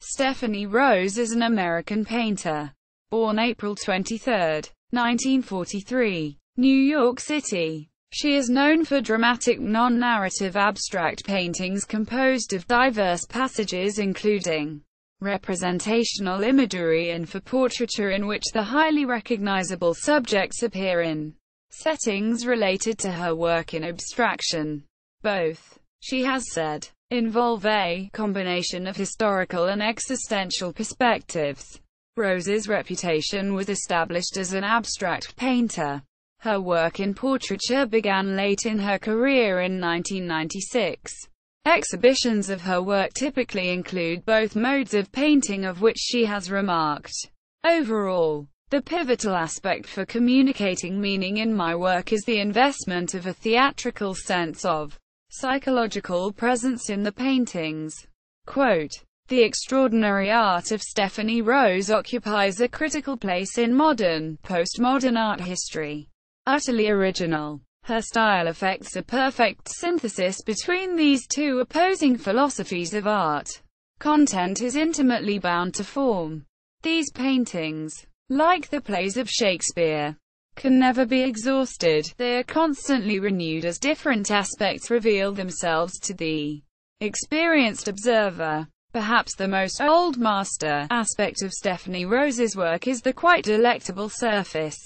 Stephanie Rose is an American painter. Born April 23, 1943, New York City. She is known for dramatic, non-narrative abstract paintings composed of diverse passages including representational imagery and for portraiture, in which the highly recognizable subjects appear in settings related to her work in abstraction. Both, she has said, involve a combination of historical and existential perspectives. Rose's reputation was established as an abstract painter. Her work in portraiture began late in her career in 1996. Exhibitions of her work typically include both modes of painting, of which she has remarked, "Overall, the pivotal aspect for communicating meaning in my work is the investment of a theatrical sense of psychological presence in the paintings." Quote, "The extraordinary art of Stephanie Rose occupies a critical place in modern, postmodern art history. Utterly original, her style affects a perfect synthesis between these two opposing philosophies of art. Content is intimately bound to form. These paintings, like the plays of Shakespeare, can never be exhausted. They are constantly renewed as different aspects reveal themselves to the experienced observer. Perhaps the most old master aspect of Stephanie Rose's work is the quite delectable surface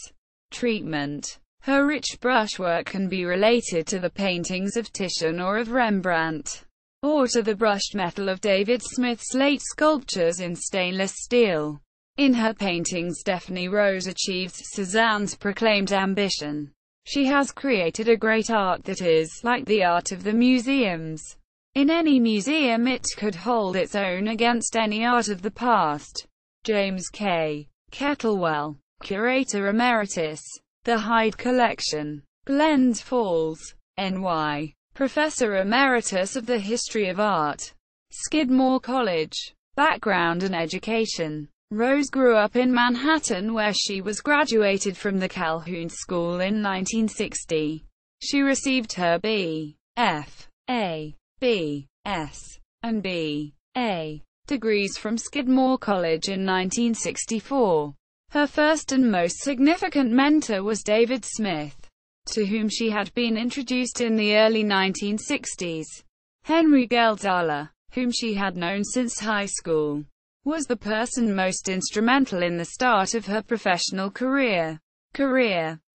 treatment. Her rich brushwork can be related to the paintings of Titian or of Rembrandt, or to the brushed metal of David Smith's late sculptures in stainless steel. In her paintings, Stephanie Rose achieves Cezanne's proclaimed ambition. She has created a great art that is, like the art of the museums. In any museum it could hold its own against any art of the past." James K. Kettlewell, Curator Emeritus, The Hyde Collection, Glens Falls, NY. Professor Emeritus of the History of Art, Skidmore College. Background and education. Rose grew up in Manhattan, where she was graduated from the Calhoun School in 1960. She received her B.F., A., B.S., and B.A. degrees from Skidmore College in 1964. Her first and most significant mentor was David Smith, to whom she had been introduced in the early 1960s. Henry Geldzahler, whom she had known since high school, was the person most instrumental in the start of her professional career.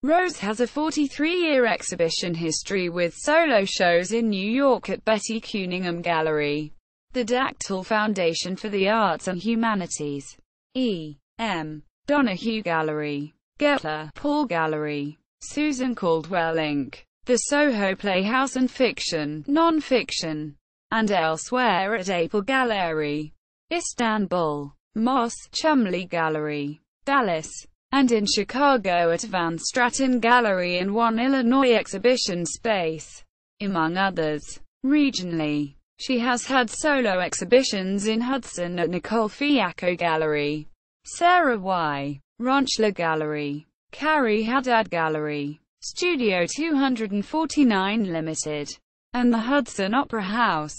Rose has a 43-year exhibition history with solo shows in New York at Betty Cunningham Gallery, the Dactyl Foundation for the Arts and Humanities, E.M. Donahue Gallery, Gettler Paul Gallery, Susan Caldwell Inc., the Soho Playhouse and Fiction, Non-Fiction, and elsewhere at Apple Gallery, Istanbul, Moss Chumley Gallery, Dallas, and in Chicago at Van Straten Gallery and One Illinois Exhibition Space, among others. Regionally, she has had solo exhibitions in Hudson at Nicole Fiacco Gallery, Sarah Y. Ronchler Gallery, Carrie Haddad Gallery, Studio 249 Limited, and the Hudson Opera House.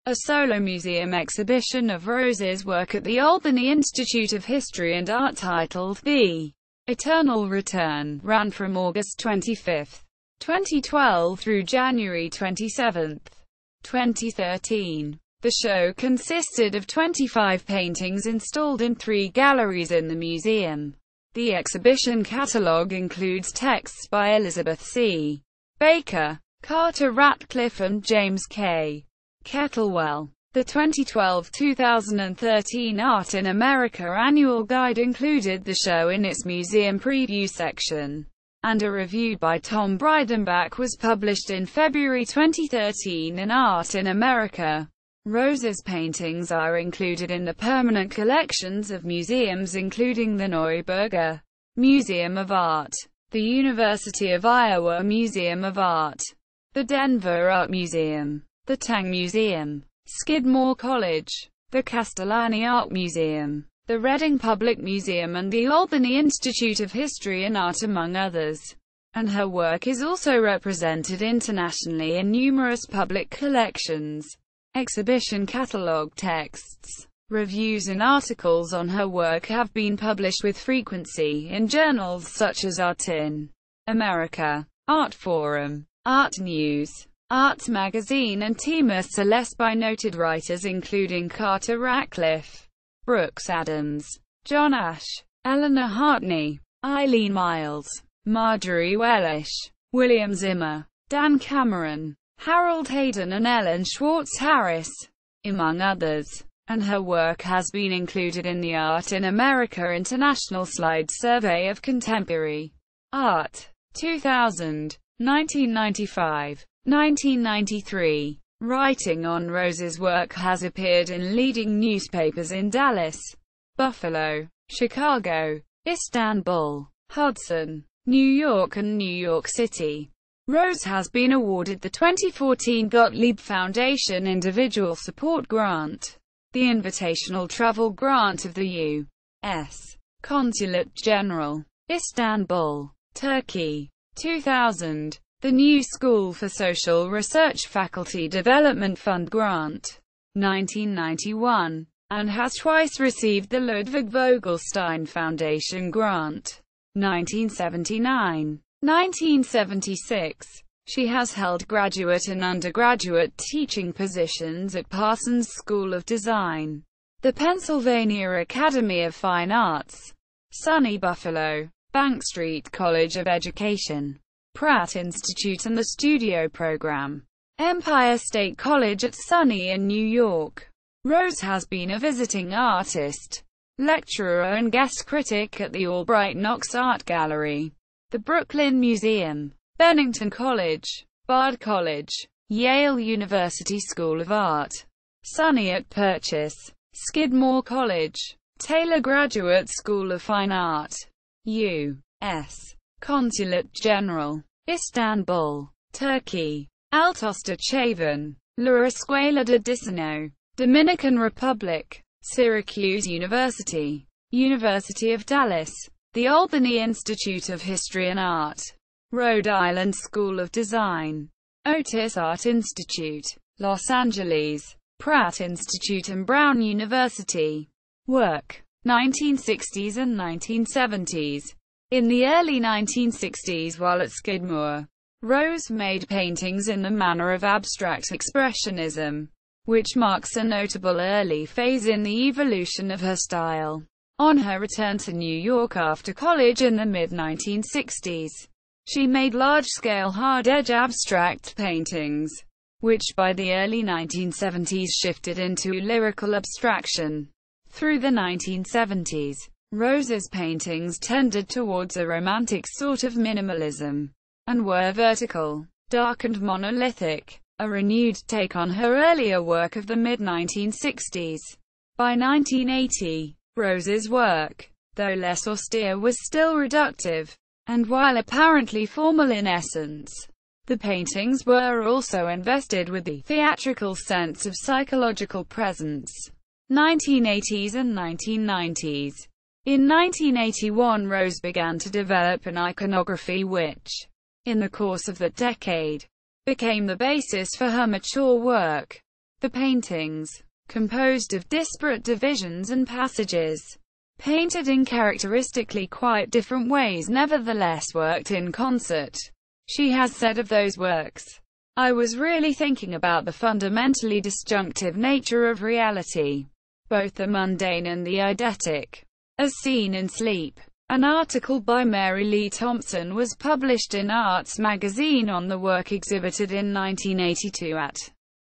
A solo museum exhibition of Rose's work at the Albany Institute of History and Art titled The Eternal Return ran from August 25, 2012 through January 27, 2013. The show consisted of 25 paintings installed in 3 galleries in the museum. The exhibition catalogue includes texts by Elizabeth C. Baker, Carter Ratcliffe and James K. Kettlewell. The 2012-2013 Art in America annual guide included the show in its museum preview section, and a review by Tom Breidenbach was published in February 2013 in Art in America. Rose's paintings are included in the permanent collections of museums including the Neuberger Museum of Art, the University of Iowa Museum of Art, the Denver Art Museum, the Tang Museum, Skidmore College, the Castellani Art Museum, the Reading Public Museum and the Albany Institute of History and Art, among others. And her work is also represented internationally in numerous public collections. Exhibition catalogue texts. Reviews and articles on her work have been published with frequency in journals such as Art in America, Art Forum, Art News, Arts Magazine and Tema Celeste by noted writers including Carter Ratcliffe, Brooks Adams, John Ash, Eleanor Hartney, Eileen Miles, Marjorie Wellish, William Zimmer, Dan Cameron, Harold Hayden and Ellen Schwartz Harris, among others. And her work has been included in the Art in America International Slide Survey of Contemporary Art, 2000, 1995, 1993. Writing on Rose's work has appeared in leading newspapers in Dallas, Buffalo, Chicago, Istanbul, Hudson, New York and New York City. Rose has been awarded the 2014 Gottlieb Foundation Individual Support Grant, the Invitational Travel Grant of the U.S. Consulate General, Istanbul, Turkey, 2000, the New School for Social Research Faculty Development Fund Grant, 1991, and has twice received the Ludwig Vogelstein Foundation Grant, 1979, 1976. She has held graduate and undergraduate teaching positions at Parsons School of Design, the Pennsylvania Academy of Fine Arts, SUNY Buffalo, Bank Street College of Education, Pratt Institute and the Studio Program, Empire State College at SUNY in New York. Rose has been a visiting artist, lecturer and guest critic at the Albright Knox Art Gallery, the Brooklyn Museum, Bennington College, Bard College, Yale University School of Art, SUNY at Purchase, Skidmore College, Taylor Graduate School of Fine Art, U.S. Consulate General, Istanbul, Turkey, Altosta Chavan, La Escuela de Diseño, Dominican Republic, Syracuse University, University of Dallas, the Albany Institute of History and Art, Rhode Island School of Design, Otis Art Institute, Los Angeles, Pratt Institute and Brown University. Work, 1960s and 1970s. In the early 1960s while at Skidmore, Rose made paintings in the manner of abstract expressionism, which marks a notable early phase in the evolution of her style. On her return to New York after college in the mid-1960s, she made large-scale hard-edge abstract paintings, which by the early 1970s shifted into lyrical abstraction. Through the 1970s, Rose's paintings tended towards a romantic sort of minimalism, and were vertical, dark and monolithic, a renewed take on her earlier work of the mid-1960s. By 1980, Rose's work, though less austere, was still reductive, and while apparently formal in essence, the paintings were also invested with the theatrical sense of psychological presence. 1980s and 1990s. In 1981 Rose began to develop an iconography which, in the course of that decade, became the basis for her mature work. The paintings, composed of disparate divisions and passages, painted in characteristically quite different ways nevertheless worked in concert. She has said of those works, "I was really thinking about the fundamentally disjunctive nature of reality, both the mundane and the eidetic, as seen in sleep." An article by Mary Lee Thompson was published in Arts magazine on the work exhibited in 1982 at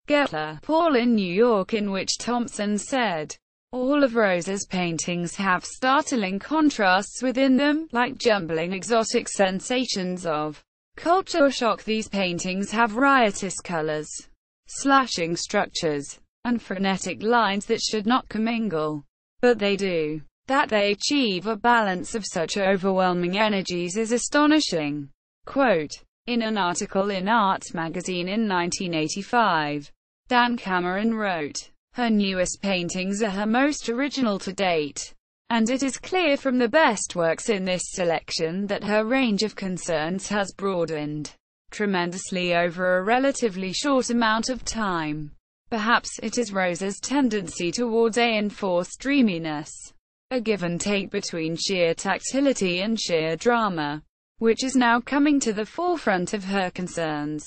Gettler Hall in New York, in which Thompson said, "All of Rose's paintings have startling contrasts within them, like jumbling exotic sensations of culture shock. These paintings have riotous colors, slashing structures, and frenetic lines that should not commingle. But they do. That they achieve a balance of such overwhelming energies is astonishing." Quote, in an article in Arts magazine in 1985, Dan Cameron wrote, "Her newest paintings are her most original to date, and it is clear from the best works in this selection that her range of concerns has broadened tremendously over a relatively short amount of time." Perhaps it is Rose's tendency towards a enforced dreaminess, a give and take between sheer tactility and sheer drama, which is now coming to the forefront of her concerns.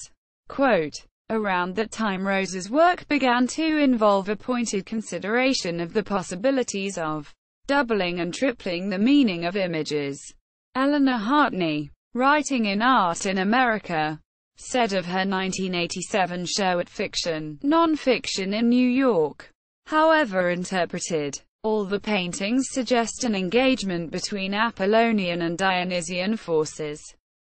Quote, around that time Rose's work began to involve a pointed consideration of the possibilities of doubling and tripling the meaning of images. Eleanor Hartney, writing in Art in America, said of her 1987 show at Fiction, Non-Fiction in New York, however interpreted, all the paintings suggest an engagement between Apollonian and Dionysian forces.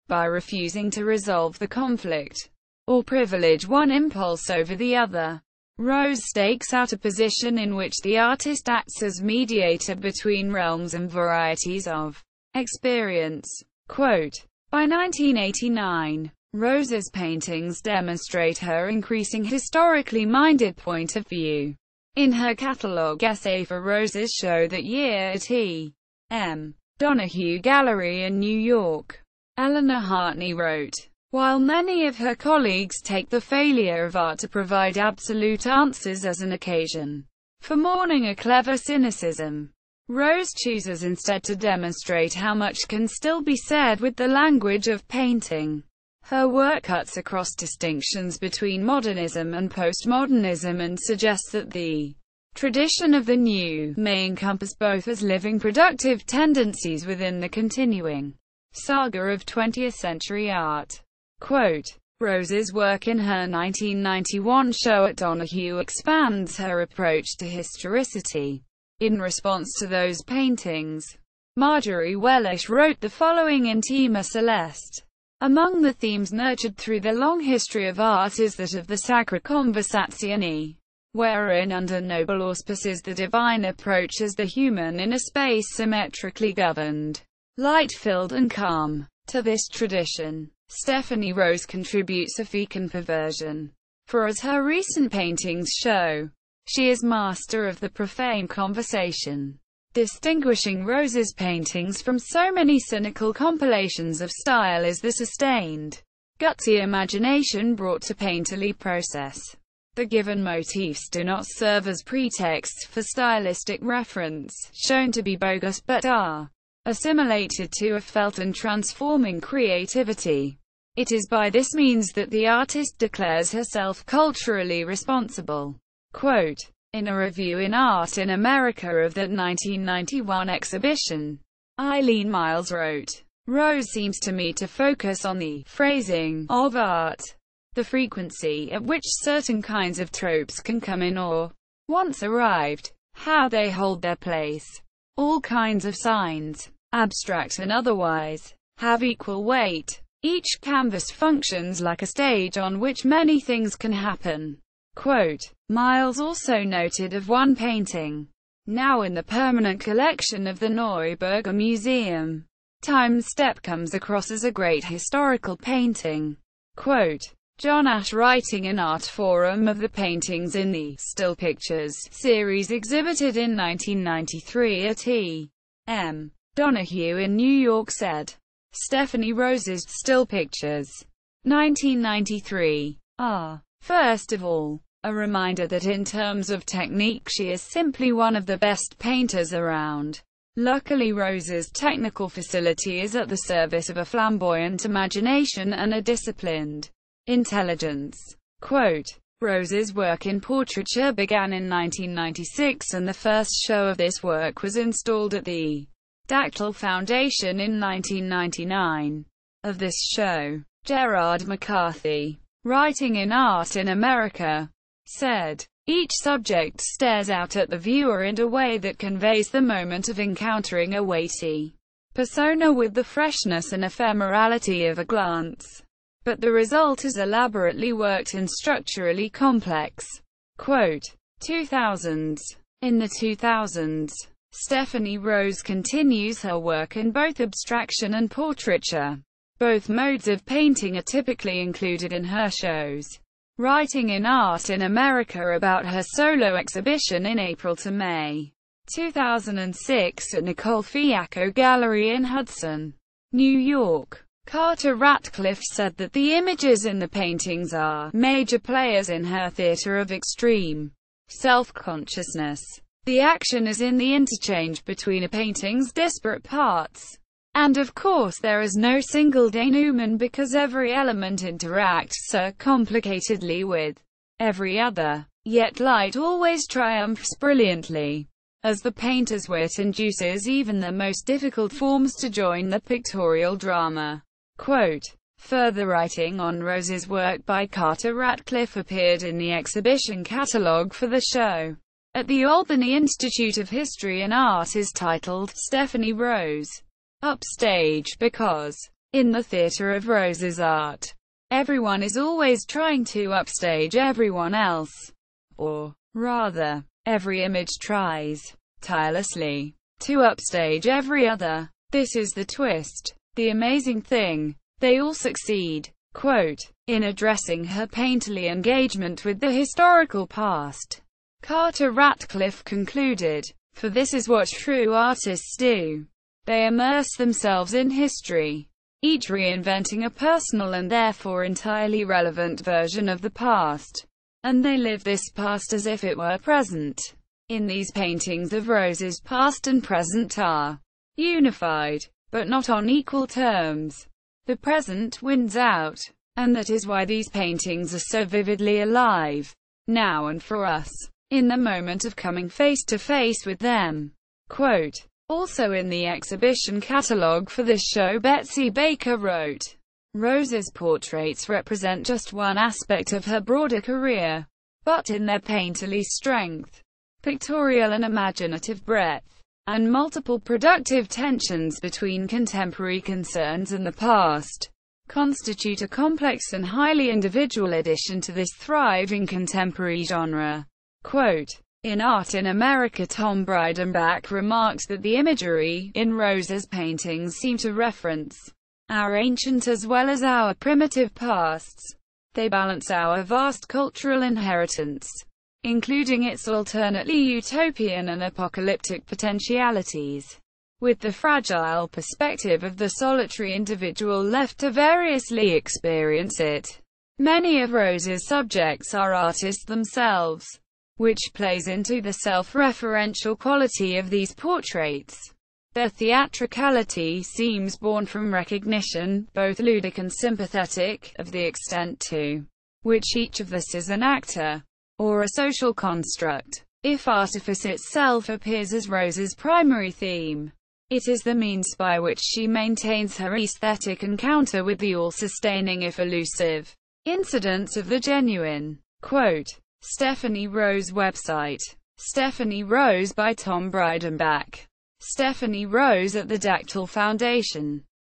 By refusing to resolve the conflict, or privilege one impulse over the other, Rose stakes out a position in which the artist acts as mediator between realms and varieties of experience. Quote, by 1989, Rose's paintings demonstrate her increasing historically minded point of view. In her catalogue essay for Rose's show that year at E.M. Donahue Gallery in New York, Eleanor Hartney wrote, while many of her colleagues take the failure of art to provide absolute answers as an occasion for mourning a clever cynicism, Rose chooses instead to demonstrate how much can still be said with the language of painting. Her work cuts across distinctions between modernism and postmodernism and suggests that the tradition of the new may encompass both as living productive tendencies within the continuing saga of 20th century art. Quote, Rose's work in her 1991 show at Donahue expands her approach to historicity. In response to those paintings, Marjorie Wellish wrote the following in Tema Celeste. Among the themes nurtured through the long history of art is that of the sacra conversazione, wherein under noble auspices the divine approaches the human in a space symmetrically governed, light-filled and calm. To this tradition, Stephanie Rose contributes a fecund perversion, for as her recent paintings show, she is master of the profane conversation. Distinguishing Rose's paintings from so many cynical compilations of style is the sustained, gutsy imagination brought to painterly process. The given motifs do not serve as pretexts for stylistic reference, shown to be bogus, but are assimilated to a felt and transforming creativity. It is by this means that the artist declares herself culturally responsible. Quote, in a review in Art in America of that 1991 exhibition, Eileen Miles wrote, Rose seems to me to focus on the phrasing of art, the frequency at which certain kinds of tropes can come in or, once arrived, how they hold their place. All kinds of signs, abstract and otherwise, have equal weight. Each canvas functions like a stage on which many things can happen. Quote, Miles also noted of one painting, now in the permanent collection of the Neuberger Museum, Time Step comes across as a great historical painting. Quote, John Ash, writing in Art Forum of the paintings in the Still Pictures series exhibited in 1993 at E.M. Donahue in New York, said, Stephanie Rose's Still Pictures, 1993, are, first of all, a reminder that in terms of technique she is simply one of the best painters around. Luckily Rose's technical facility is at the service of a flamboyant imagination and a disciplined intelligence. Quote, Rose's work in portraiture began in 1996 and the first show of this work was installed at the Dactyl Foundation in 1999. Of this show, Gerard McCarthy, writing in Art in America, said, each subject stares out at the viewer in a way that conveys the moment of encountering a weighty persona with the freshness and ephemerality of a glance. But the result is elaborately worked and structurally complex. Quote, 2000s. In the 2000s, Stephanie Rose continues her work in both abstraction and portraiture. Both modes of painting are typically included in her shows. Writing in Art in America about her solo exhibition in April to May 2006 at Nicole Fiacco Gallery in Hudson, New York, Carter Ratcliffe said that the images in the paintings are major players in her theatre of extreme self-consciousness. The action is in the interchange between a painting's disparate parts. And of course there is no single denouement because every element interacts so complicatedly with every other. Yet light always triumphs brilliantly, as the painter's wit induces even the most difficult forms to join the pictorial drama. Quote, further writing on Rose's work by Carter Ratcliffe appeared in the exhibition catalogue for the show at the Albany Institute of History and Art is titled, Stephanie Rose. Upstage, because, in the theatre of Rose's art, everyone is always trying to upstage everyone else. Or, rather, every image tries, tirelessly, to upstage every other. This is the twist. The amazing thing. They all succeed. Quote, in addressing her painterly engagement with the historical past, Carter Ratcliffe concluded, for this is what true artists do. They immerse themselves in history, each reinventing a personal and therefore entirely relevant version of the past. And they live this past as if it were present. In these paintings of Rose's past and present are unified, but not on equal terms. The present wins out, and that is why these paintings are so vividly alive, now and for us, in the moment of coming face to face with them. Quote, also in the exhibition catalogue for this show Betsy Baker wrote, Rose's portraits represent just one aspect of her broader career, but in their painterly strength, pictorial and imaginative breadth, and multiple productive tensions between contemporary concerns and the past, constitute a complex and highly individual addition to this thriving contemporary genre. Quote, in Art in America, Tom Breidenbach remarked that the imagery in Rose's paintings seem to reference our ancient as well as our primitive pasts. They balance our vast cultural inheritance, including its alternately utopian and apocalyptic potentialities, with the fragile perspective of the solitary individual left to variously experience it. Many of Rose's subjects are artists themselves, which plays into the self-referential quality of these portraits. Their theatricality seems born from recognition, both ludic and sympathetic, of the extent to which each of us is an actor, or a social construct. If artifice itself appears as Rose's primary theme, it is the means by which she maintains her aesthetic encounter with the all-sustaining if elusive incidents of the genuine. Quote, Stephanie Rose website. Stephanie Rose by Tom Breidenbach. Stephanie Rose at the Dactyl Foundation.